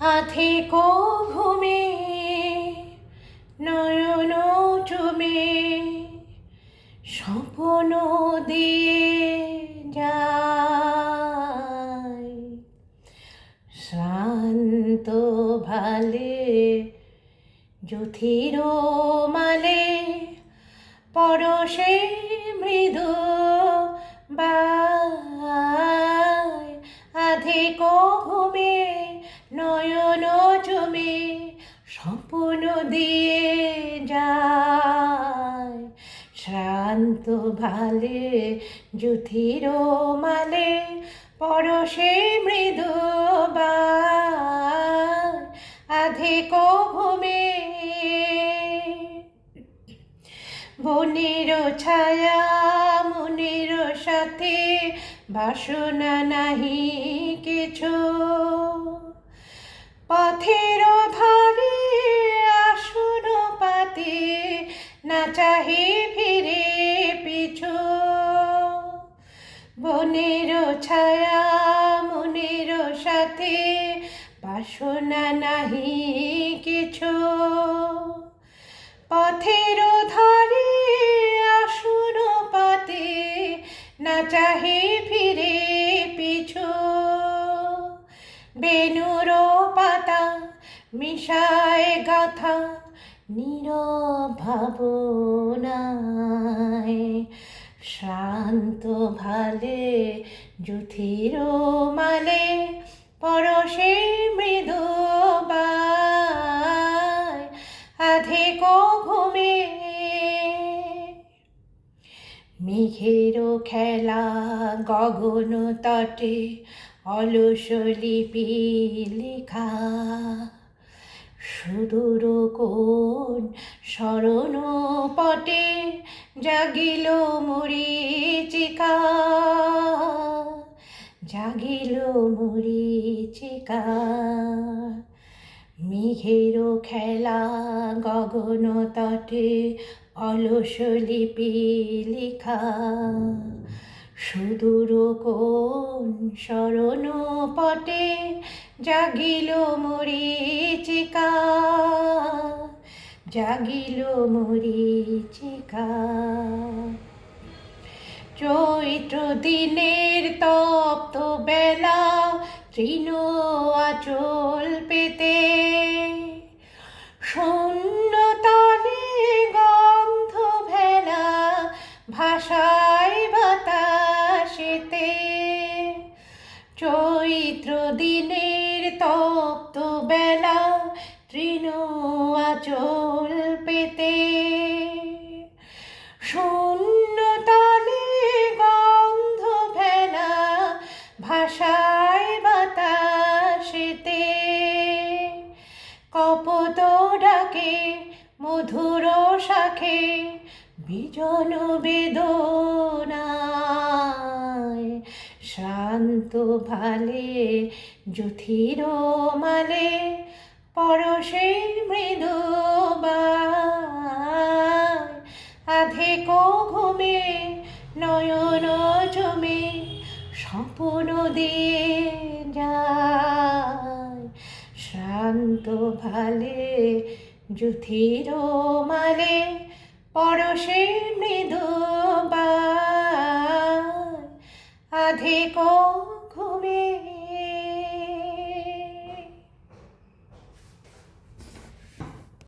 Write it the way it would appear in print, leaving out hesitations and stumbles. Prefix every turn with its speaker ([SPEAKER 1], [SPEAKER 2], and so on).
[SPEAKER 1] আথেকো ঘুমে নয়ন চুমে স্বপ্ন দিয়ে যায় শ্রান্ত ভালে যুথির মালে পরশে মৃদু বায় আধেকো ঘুমে নয়ন জমে স্বপ্ন দিয়ে যায় শ্রান্ত ভালে যুথির মালে পরশে মৃদু বায় আধেকো ঘুমে বনের ছায়া মনের সাথে বাসনা নাহি কিছু পথের ধারে আসন পাতে না চাহি ফিরে পিছু বনের ছায়া মনের সাথে বাসনা নাহি কিছু পথের ধারে আসন পাতে না চাহি ফিরে পিছু বেনুর পাতা মিশায় গাথা নীরব ভাবনায় শ্রান্ত ভালে যুথির মালে পরশে মৃদু বায় আধেকো ঘুমে মেঘের খেলা গগন তটে অলস লিপি লেখা সুদূর কোন স্মরণ পটে জাগিল মরীচিকা জাগিল মরীচিকা মেঘের খেলা গগন তটে অলস লিপি লেখা সুদূর কোন স্মরণ পটে জাগিল মরীচিকা জাগিল মরীচিকা চৈত্র দিনের তপ্ত বেলা তৃণ আঁচল পেতে শূন্য তালে গন্ধ ভেলা ভাষায় বাতাসেতে চৈত্র দিনের তপ্ত বেলা তৃণ আঁচল পেতে শূন্য তালে গন্ধ ভেলা ভাষায় বাতাসেতে কপত ডাকে মধুর শাখে বিজন বেদনায় শান্ত ভালে যুথির মালে পরশে মৃদু বায় আধেকো ঘুমে নয়ন জমে স্বপ্ন দিয়ে যায় শ্রান্ত ভালে যুথির মালে পরশে মৃদু বায় আধেকো ঘুমে।